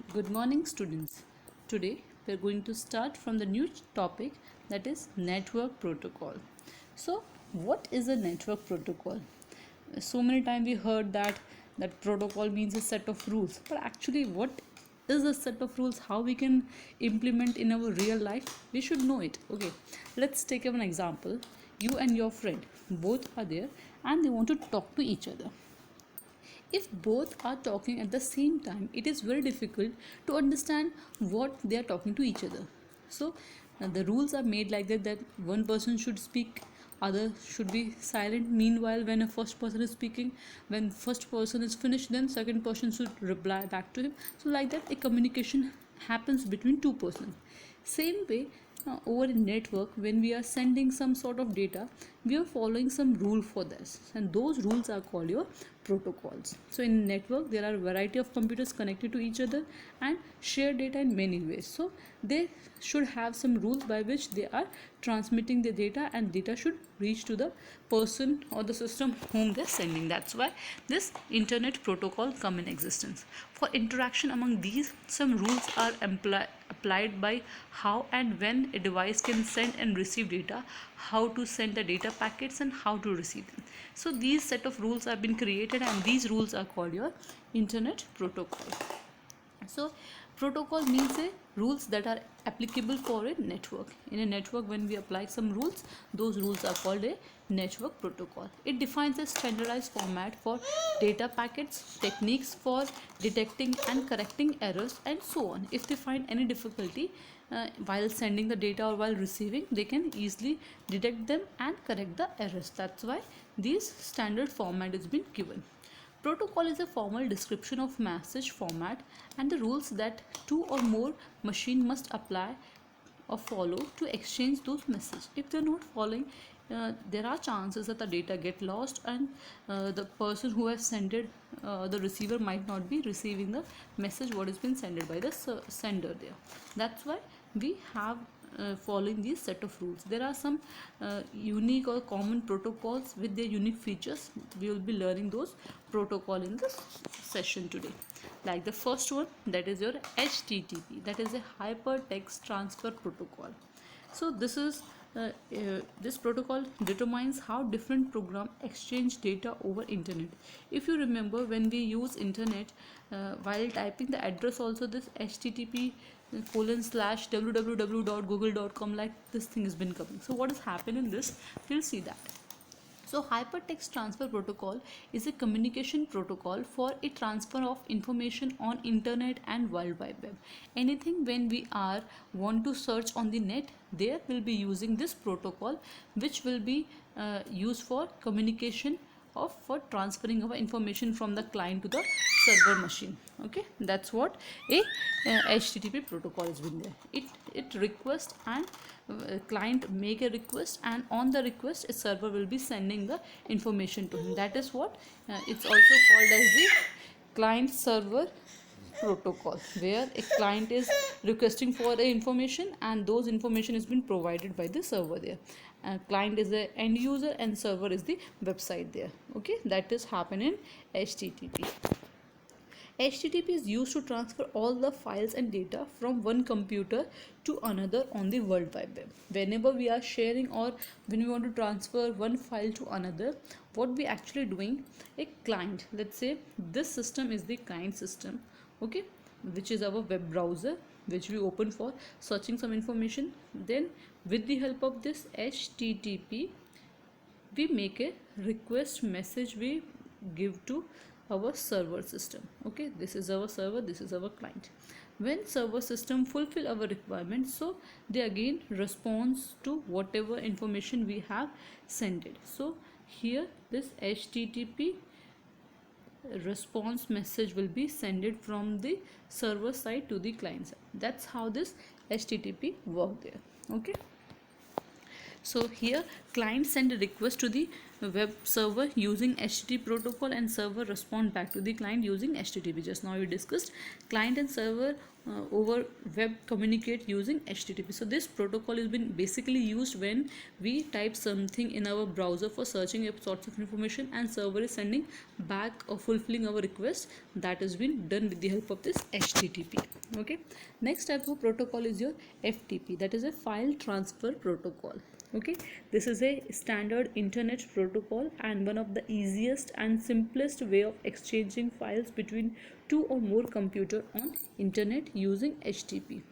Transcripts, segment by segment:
Good morning, students. Today we are going to start from the new topic, that is network protocol. So, what is a network protocol? So many times we heard that protocol means a set of rules, but actually, what is a set of rules? How we can implement in our real life? We should know it. Okay, let's take an example. You and your friend both are there, and they want to talk to each other. If both are talking at the same time, it is very difficult to understand what they are talking to each other. So the rules are made like that one person should speak, other should be silent. Meanwhile, when a first person is speaking, when first person is finished, then second person should reply back to him. So like that, a communication happens between two persons. Same way, over a network, when we are sending some sort of data, we are following some rule for this, and those rules are called your protocols. So in network, there are a variety of computers connected to each other and share data in many ways. So they should have some rules by which they are transmitting the data, and data should reach to the person or the system whom they're sending. That's why this internet protocol come in existence. For interaction among these, some rules are applied by how and when a device can send and receive data, how to send the data packets, and how to receive them. So these set of rules have been created, and these rules are called your internet protocol. So protocol means a rules that are applicable for a network. In a network, when we apply some rules, those rules are called a network protocol. It defines a standardized format for data packets, techniques for detecting and correcting errors, and so on. If they find any difficulty while sending the data or while receiving, they can easily detect them and correct the errors. That's why this standard format has been given. Protocol is a formal description of message format and the rules that two or more machine must apply or follow to exchange those messages. If they're not following, there are chances that the data get lost, and the person who has sent it, the receiver might not be receiving the message what has been sent by the sender there. That's why we have following these set of rules. There are some unique or common protocols with their unique features. We will be learning those protocol in this session today. Like the first one, that is your HTTP, that is a hypertext transfer protocol. So this protocol determines how different program exchange data over internet. If you remember, when we use internet, while typing the address also, this http :/www.google.com, like this thing has been coming. So what has happened in this, we'll see that. So hypertext transfer protocol is a communication protocol for a transfer of information on internet and world wide web. Anything when we are want to search on the net, there will be using this protocol, which will be used for communication of for transferring our information from the client to the server machine. Okay, that's what a http protocol has been there. It request, and client make a request, and on the request a server will be sending the information to him. That is what it's also called as the client server protocol, where a client is requesting for the information, and those information has been provided by the server there. Client is the end user and server is the website there. Okay, that is happen in http. HTTP is used to transfer all the files and data from one computer to another on the World Wide Web. Whenever we are sharing or when we want to transfer one file to another, what we actually doing, a client, let's say this system is the client system, okay, which is our web browser, which we open for searching some information. Then with the help of this HTTP, we make a request message, we give to our server system. Okay, this is our server, this is our client. When server system fulfill our requirements, so they again responds to whatever information we have sent it. So here this http response message will be sent from the server side to the client side. That's how this http work there. Okay, so here client send a request to the web server using HTTP protocol, and server respond back to the client using HTTP. Just now we discussed client and server over web communicate using HTTP. So this protocol has been basically used when we type something in our browser for searching a sorts of information, and server is sending back or fulfilling our request. That has been done with the help of this HTTP. Okay, next type of protocol is your FTP, that is a file transfer protocol. Okay, this is a standard internet protocol and one of the easiest and simplest way of exchanging files between two or more computer on internet using HTTP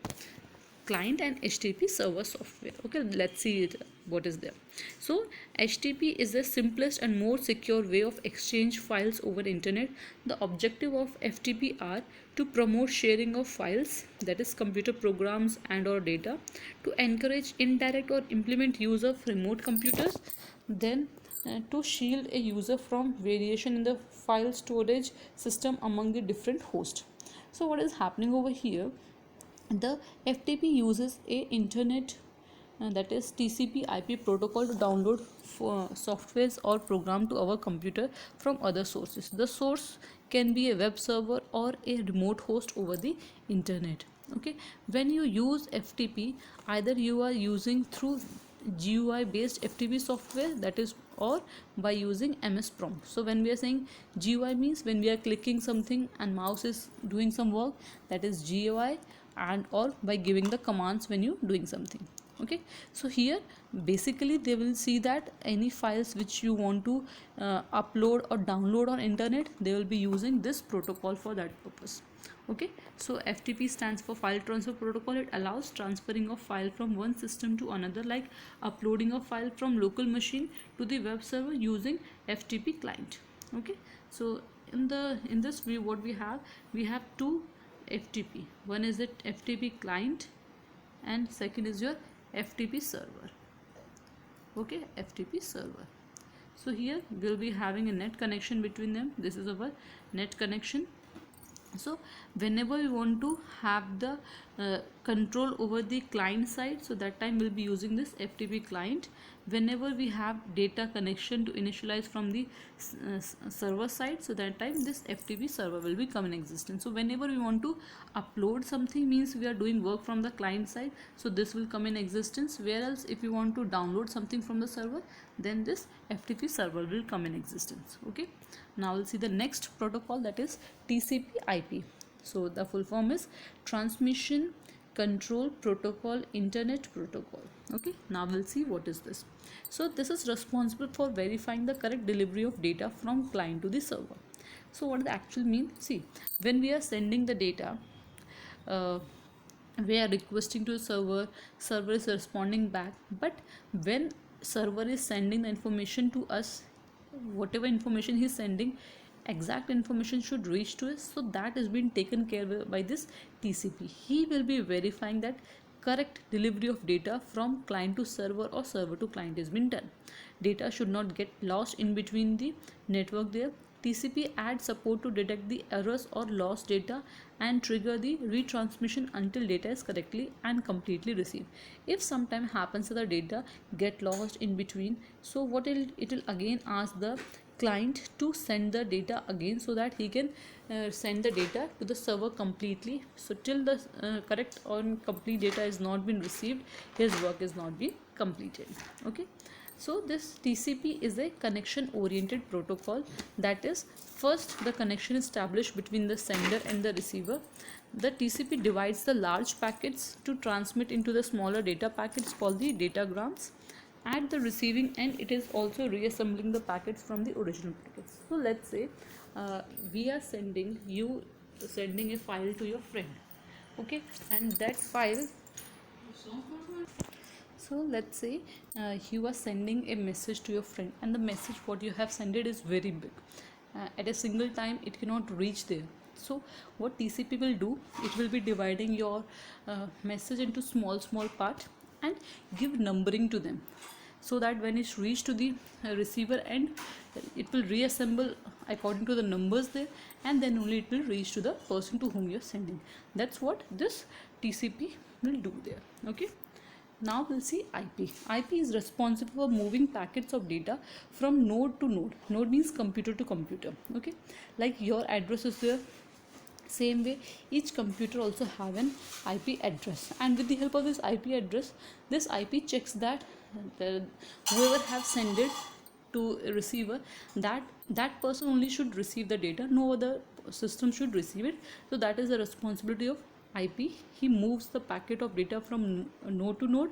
client and HTTP server software. Okay, let's see it, what is there. So HTTP is the simplest and more secure way of exchange files over internet. The objective of FTP are to promote sharing of files, that is computer programs and or data, to encourage indirect or implement use of remote computers, then to shield a user from variation in the file storage system among the different hosts. So what is happening over here, the FTP uses a internet, that is TCP IP protocol, to download softwares or program to our computer from other sources. The source can be a web server or a remote host over the internet. Okay, when you use FTP, either you are using through GUI based FTP software, that is, or by using MS prompt. So when we are saying GUI, means when we are clicking something and mouse is doing some work, that is GUI, and or by giving the commands when you doing something. Okay, so here basically they will see that any files which you want to upload or download on internet, they will be using this protocol for that purpose. Okay, so FTP stands for file transfer protocol. It allows transferring of file from one system to another, like uploading a file from local machine to the web server using FTP client. Okay, so in this view, what we have two FTP. One is the FTP client and second is your FTP server. Okay, FTP server. So here we'll be having a net connection between them. This is our net connection. So whenever we want to have the control over the client side, so that time we'll be using this FTP client. Whenever we have data connection to initialize from the server side, so that time this FTP server will be come in existence. So whenever we want to upload something, means we are doing work from the client side, so this will come in existence. Whereas if you want to download something from the server, then this FTP server will come in existence. Okay, now we'll see the next protocol, that is TCP IP. So the full form is Transmission Control Protocol Internet Protocol. Okay, now we'll see what is this. So this is responsible for verifying the correct delivery of data from client to the server. So what does it actually mean? See, when we are sending the data, we are requesting to the server is responding back, but when server is sending the information to us, whatever information he is sending, exact information should reach to us. So that is being taken care of by this TCP. He will be verifying that correct delivery of data from client to server or server to client has been done. Data should not get lost in between the network there. TCP adds support to detect the errors or lost data and trigger the retransmission until data is correctly and completely received. If sometime happens that the data get lost in between, so what it will again ask the client to send the data again, so that he can send the data to the server completely. So till the correct or complete data is not been received, his work is not been completed. Okay, so this TCP is a connection oriented protocol. That is, first the connection is established between the sender and the receiver. The TCP divides the large packets to transmit into the smaller data packets called the datagrams. At the receiving end, it is also reassembling the packets from the original packets. So let's say we are sending a file to your friend. Okay, and that file, so let's say you are sending a message to your friend, and the message what you have sent it is very big. At a single time it cannot reach there. So what TCP will do, it will be dividing your message into small part and give numbering to them, so that when it's reached to the receiver end, it will reassemble according to the numbers there, and then only it will reach to the person to whom you're sending. That's what this TCP will do there. Okay, Now we'll see IP. IP is responsible for moving packets of data from node to node. Node means computer to computer. Okay, like your address is there. Same way, each computer also have an IP address, and with the help of this IP checks that whoever have sent it to a receiver, that person only should receive the data. No other system should receive it. So that is the responsibility of IP. He moves the packet of data from node to node.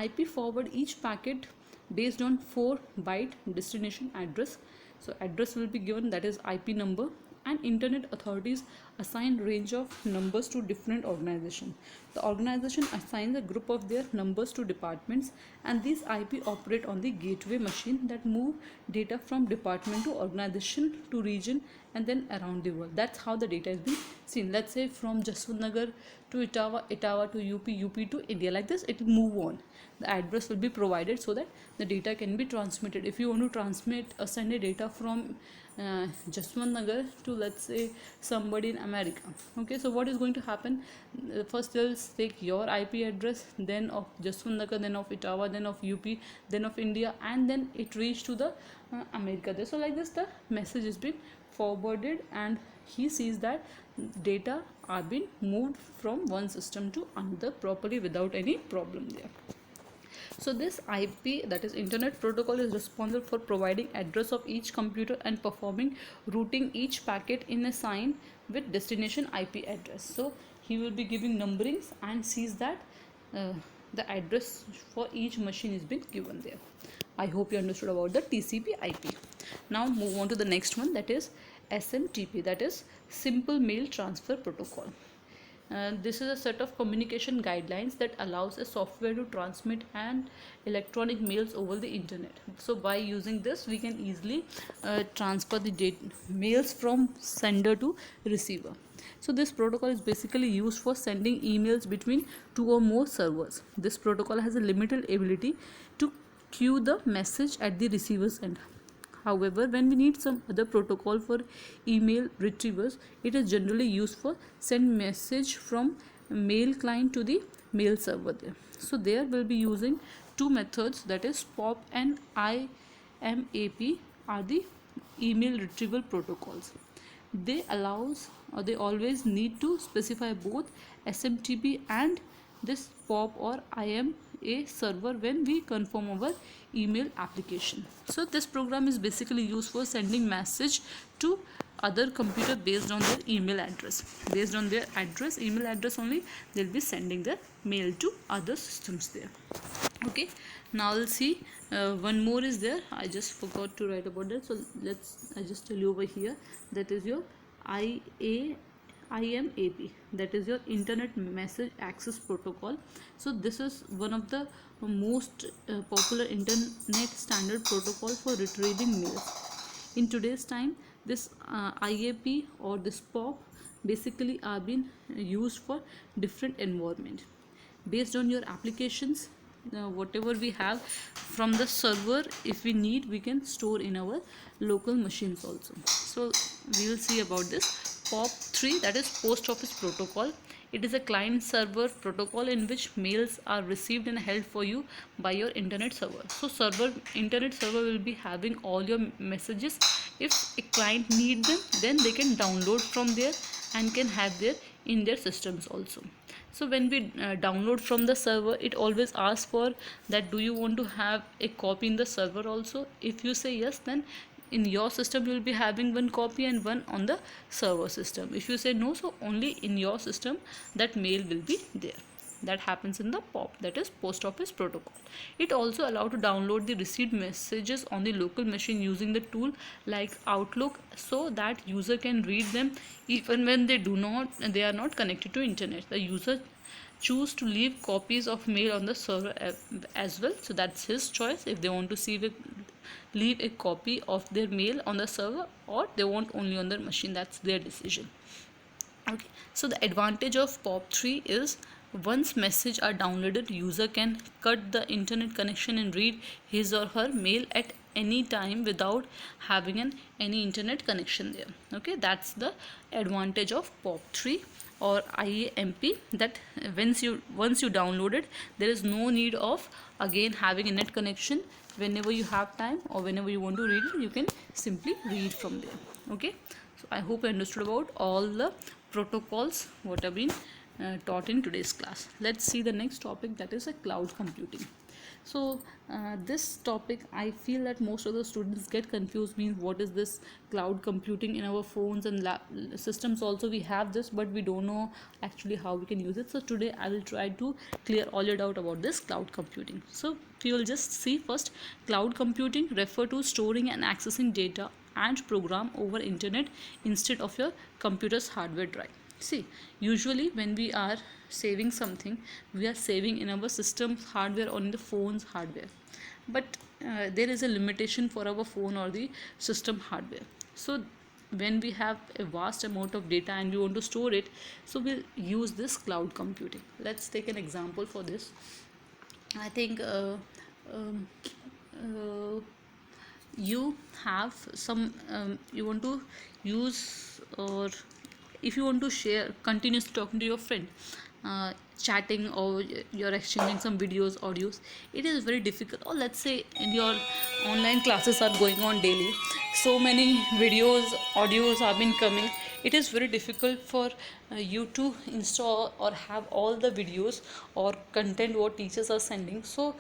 IP forward each packet based on 4-byte destination address. So address will be given, that is IP number, and internet authorities assign range of numbers to different organizations. The organization assigns a group of their numbers to departments, and these IP operate on the gateway machine that move data from department to organization to region and then around the world. That's how the data is being seen. Let's say from Jaswantnagar to Etawah, Etawah to UP, UP to India. Like this, it will move on. The address will be provided so that the data can be transmitted. If you want to transmit send a data from Jaswantnagar to, let's say, somebody in America. Okay, so what is going to happen? First they'll take your IP address, then of Jaswantnagar, then of Etawah, then of UP, then of India, and then it reached to the America there. So like this, the message is being forwarded, and he sees that data are being moved from one system to another properly without any problem there. So this IP, that is Internet Protocol, is responsible for providing address of each computer and performing routing each packet in a sign with destination IP address. So he will be giving numberings and sees that the address for each machine is been given there. I hope you understood about the TCP IP. Now move on to the next one, that is SMTP, that is Simple Mail Transfer Protocol. This is a set of communication guidelines that allows a software to transmit and electronic mails over the internet. So by using this, we can easily transfer the mails from sender to receiver. So this protocol is basically used for sending emails between two or more servers. This protocol has a limited ability to queue the message at the receiver's end. However, when we need some other protocol for email retrievers, it is generally used for send message from mail client to the mail server there. So there will be using two methods, that is POP and IMAP are the email retrieval protocols. They always need to specify both SMTP and this POP or IMAP server when we confirm our email application. So this program is basically used for sending message to other computer based on their email address. Based on their email address only, they'll be sending the mail to other systems there. Okay, now we'll see one more is there. I just forgot to write about that, so I just tell you over here. That is your IMAP, that is your Internet Message Access Protocol. So this is one of the most popular internet standard protocol for retrieving mails. In today's time, this IAP or this POP basically are being used for different environment. Based on your applications, whatever we have from the server, if we need, we can store in our local machines also. So we will see about this POP3, that is Post Office Protocol. It is a client server protocol in which mails are received and held for you by your internet server. So internet server will be having all your messages. If a client need them, then they can download from there and can have their in their systems also. So when we download from the server, it always asks for that, do you want to have a copy in the server also? If you say yes, then in your system you will be having one copy and one on the server system. If you say no, so only in your system that mail will be there. That happens in the POP, that is Post Office Protocol. It also allows to download the received messages on the local machine using the tool like Outlook, so that user can read them even when they are not connected to internet. The user choose to leave copies of mail on the server as well, so that's his choice. If they want to leave a copy of their mail on the server, or they want only on their machine, that's their decision. Okay, so the advantage of POP3 is once messages are downloaded, user can cut the internet connection and read his or her mail at any time without having any internet connection there. Okay, that's the advantage of POP3. or IAMP, that once you download it, there is no need of again having a net connection. Whenever you have time or whenever you want to read it, you can simply read from there. Okay, so I hope you understood about all the protocols what have been taught in today's class. Let's see the next topic, that is a cloud computing. So this topic, I feel that most of the students get confused, means what is this cloud computing? In our phones and systems also we have this, but we don't know actually how we can use it. So today I will try to clear all your doubt about this cloud computing. So we will just see first. Cloud computing refer to storing and accessing data and program over internet instead of your computer's hardware drive. See, usually when we are saving something, we are saving in our system's hardware or in the phone's hardware, but there is a limitation for our phone or the system hardware. So when we have a vast amount of data and we want to store it, so we'll use this cloud computing. Let's take an example for this. I think um, you have some you want to use, or if you want to share continuously talking to your friend, chatting, or you're exchanging some videos, audios, it is very difficult. Or let's say in your online classes are going on daily, so many videos, audios have been coming, it is very difficult for you to install or have all the videos or content what teachers are sending. So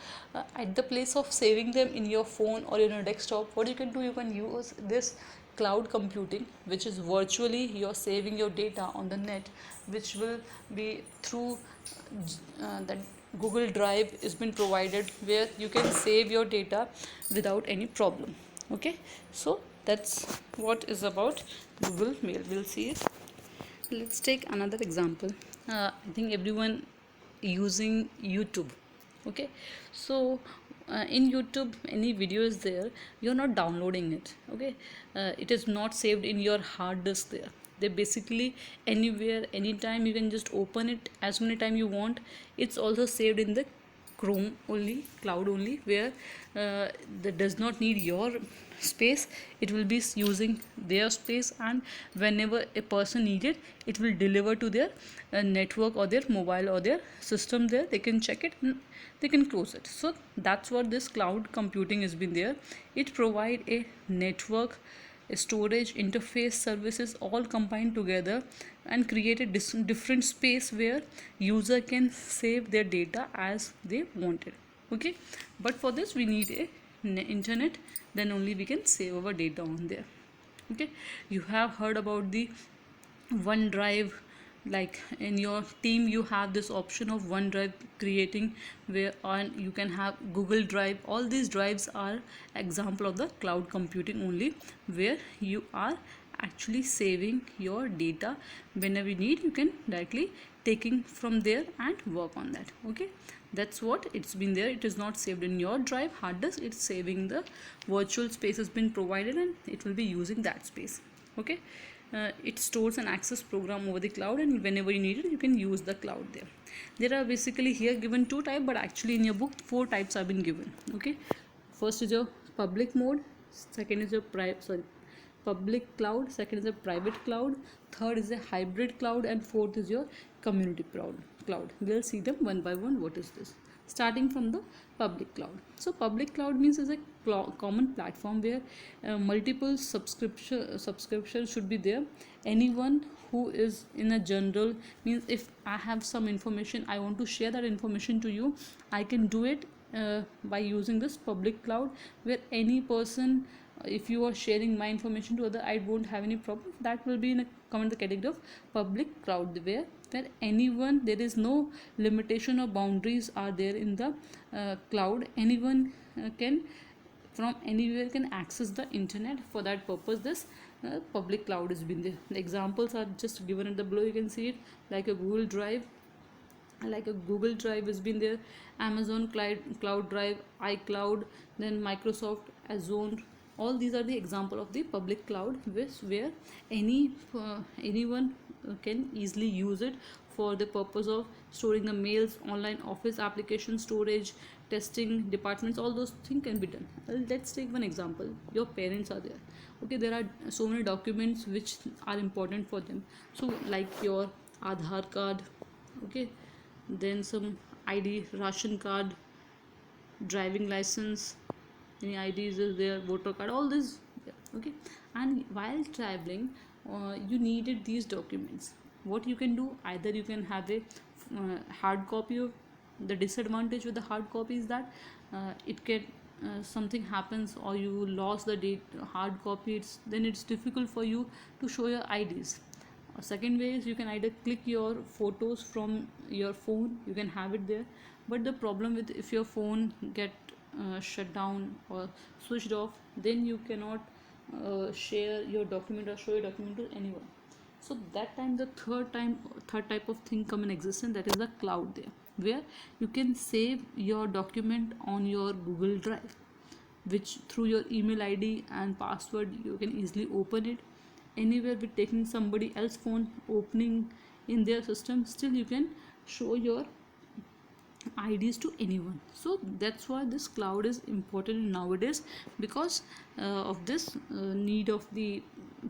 at the place of saving them in your phone or in your desktop, what you can do, you can use this cloud computing, which is virtually you're saving your data on the net, which will be through that Google Drive is been provided, where you can save your data without any problem. Okay, so that's what is about Google Mail. We'll see it. Let's take another example. I think everyone using YouTube. Okay, so in YouTube, any video is there, you're not downloading it. Okay, it is not saved in your hard disk there. They basically anywhere, anytime you can just open it as many time you want. It's also saved in the Chrome only, cloud only, where that does not need your space. It will be using their space, and whenever a person needs it, it will deliver to their network or their mobile or their system there. They can check it and they can close it. So that's what this cloud computing has been there. It provide a network, a storage, interface, services all combined together and create a different space where user can save their data as they want it. Okay, but for this we need a internet, then only we can save our data on there. Okay, you have heard about the OneDrive. Like in your team you have this option of OneDrive creating, where on you can have Google Drive. All these drives are example of the cloud computing only, where you are actually saving your data. Whenever you need, you can directly taking from there and work on that. Okay, that's what it's been there. It is not saved in your drive hard disk, it's saving the virtual space has been provided and it will be using that space. Okay, it stores an access program over the cloud, and whenever you need it, you can use the cloud there. There are basically here given two types, but actually in your book four types have been given. Okay, first is your public mode, second is your public cloud, second is a private cloud, third is a hybrid cloud, and fourth is your community cloud. We'll see them one by one. What is this? Starting from the public cloud. So public cloud means is a common platform where multiple subscription should be there. Anyone who is in a general, means if I have some information, I want to share that information to you, I can do it by using this public cloud, where any person, if you are sharing my information to other, I won't have any problem. That will be in a come in the category of public cloud, where anyone, there is no limitation or boundaries are there in the cloud. Anyone can from anywhere can access the internet. For that purpose this public cloud has been there. The examples are just given at the below. You can see it, like a Google Drive, has been there, Amazon cloud drive, iCloud, then Microsoft Azure. All these are the example of the public cloud, where anyone can easily use it for the purpose of storing the mails, online office application storage, testing departments. All those things can be done. Let's take one example. Your parents are there. Okay, there are so many documents which are important for them. So like your Aadhaar card, okay, then some ID, ration card, driving license, any IDs is there, voter card, all this, yeah, okay. And while traveling, you needed these documents. What you can do, either you can have a hard copy of. The disadvantage with the hard copy is that it can something happens or you lost the date hard copy, then it's difficult for you to show your IDs. Second way is you can either click your photos from your phone, you can have it there. But the problem with, if your phone get shut down or switched off, then you cannot share your document or show your document to anyone. So that time the third type of thing come in existence, that is the cloud there, where you can save your document on your Google Drive, which through your email ID and password you can easily open it anywhere with taking somebody else's phone, opening in their system. Still you can show your IDs to anyone. So that's why this cloud is important nowadays, because of this need of the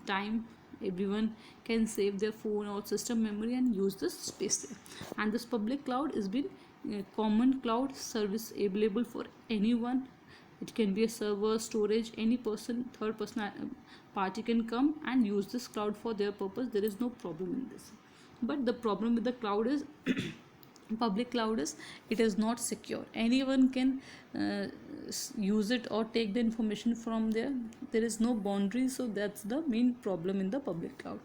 time. Everyone can save their phone or system memory and use this space there. And this public cloud has been a common cloud service available for anyone. It can be a server, storage, any person, third person party can come and use this cloud for their purpose. There is no problem in this. But the problem with the cloud is public cloud is it is not secure. Anyone can use it or take the information from there. There is no boundary. So that's the main problem in the public cloud.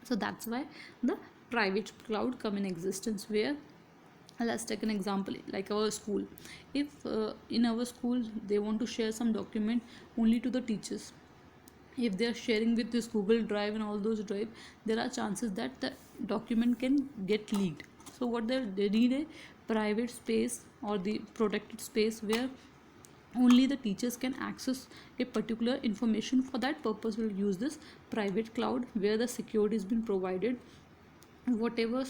So that's why the private cloud come in existence, where let's take an example like our school. If in our school they want to share some document only to the teachers, if they are sharing with this Google Drive and all those drive, there are chances that the document can get leaked. So what they need a private space or the protected space where only the teachers can access a particular information. For that purpose we'll use this private cloud, where the security has been provided. Whatever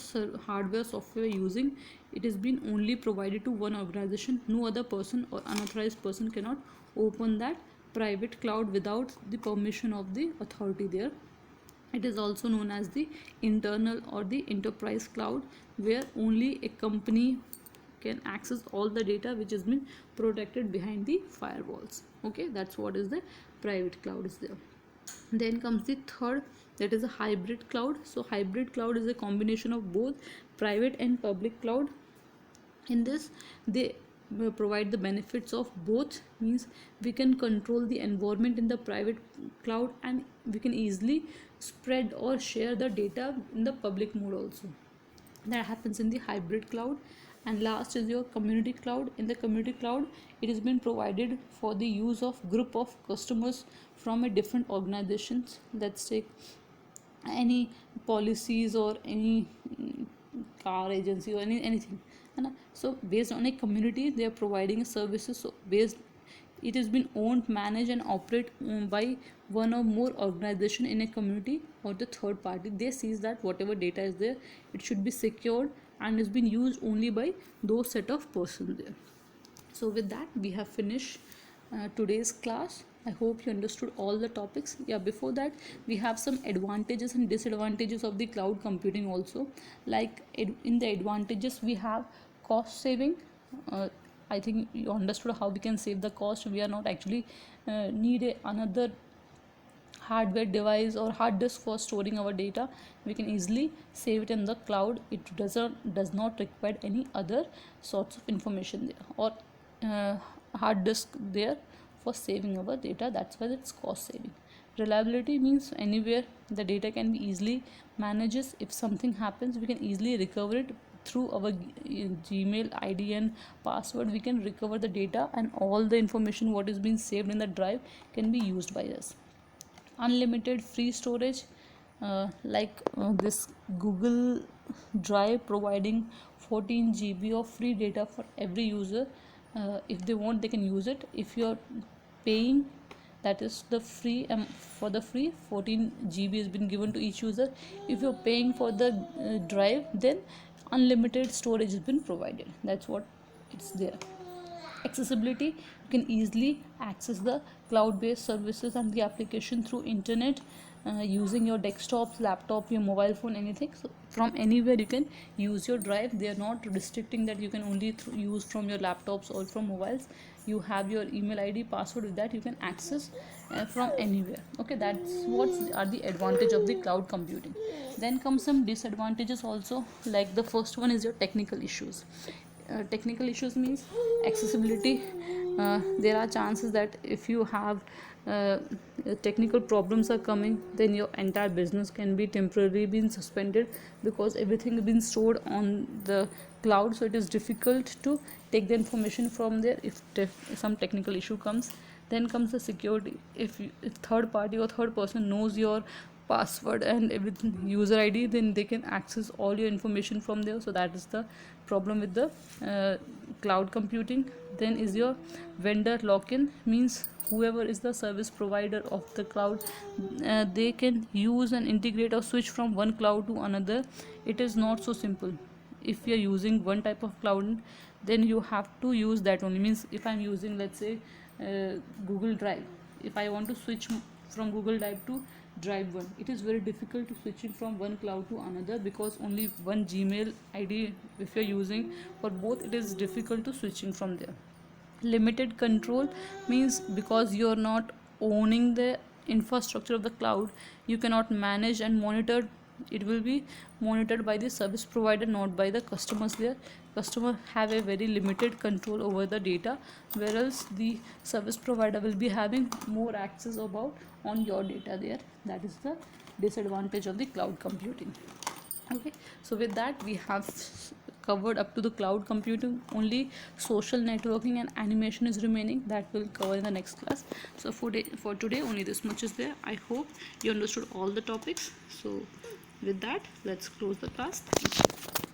hardware software using, it has been only provided to one organization. No other person or unauthorized person cannot open that private cloud without the permission of the authority there. It is also known as the internal or the enterprise cloud, where only a company can access all the data which has been protected behind the firewalls. Okay, that's what is the private cloud is there. Then comes the third, that is a hybrid cloud. So hybrid cloud is a combination of both private and public cloud. In this they provide the benefits of both, means we can control the environment in the private cloud and we can easily spread or share the data in the public mode also. That happens in the hybrid cloud. And last is your community cloud. In the community cloud, it has been provided for the use of group of customers from a different organizations. Let's take any policies or any car agency or anything. So based on a community they are providing services. So based, it has been owned, managed and operate by one or more organization in a community or the third party. They sees that whatever data is there, it should be secured and is being used only by those set of persons there. So with that we have finished today's class. I hope you understood all the topics. Yeah, before that we have some advantages and disadvantages of the cloud computing also. Like in the advantages we have cost saving. I think you understood how we can save the cost. We are not actually need another hardware device or hard disk for storing our data. We can easily save it in the cloud. It does not require any other sorts of information there or hard disk there for saving our data. That's why it's cost saving. Reliability means anywhere the data can be easily managed. If something happens, we can easily recover it through our Gmail ID and password. We can recover the data and all the information what is being saved in the drive can be used by us. Unlimited free storage, this Google Drive providing 14 GB of free data for every user. If they want, they can use it. If you're paying, that is the free, for the free 14 GB has been given to each user. If you're paying for the drive, then unlimited storage has been provided. That's what it's there. Accessibility, you can easily access the cloud-based services and the application through internet. using your desktops, laptop, your mobile phone, anything. So from anywhere you can use your drive. They are not restricting that you can only use from your laptops or from mobiles. You have your email ID, password. With that you can access from anywhere. Okay, that's what are the advantage of the cloud computing. Then comes some disadvantages also. Like the first one is your technical issues. Technical issues means accessibility. There are chances that if you have technical problems are coming, then your entire business can be temporarily been suspended, because everything has been stored on the cloud. So it is difficult to take the information from there if some technical issue comes. Then comes the security. If third party or third person knows your password and everything, user ID, then they can access all your information from there. So that is the problem with the cloud computing. Then is your vendor lock-in. Means whoever is the service provider of the cloud, they can use and integrate or switch from one cloud to another. It is not so simple. If you're using one type of cloud, then you have to use that only. Means if I'm using, let's say, Google Drive, if I want to switch from Google Drive to Drive 1, it is very difficult to switch it from one cloud to another, because only one Gmail ID if you're using for both, it is difficult to switching from there. Limited control means because you're not owning the infrastructure of the cloud, you cannot manage and monitor. It will be monitored by the service provider, not by the customers. There customer have a very limited control over the data, whereas the service provider will be having more access about on your data there. That is the disadvantage of the cloud computing. Okay, so with that we have covered up to the cloud computing. Only social networking and animation is remaining, that will cover in the next class. So for today only this much is there. I hope you understood all the topics. So with that, let's close the class. Thank you.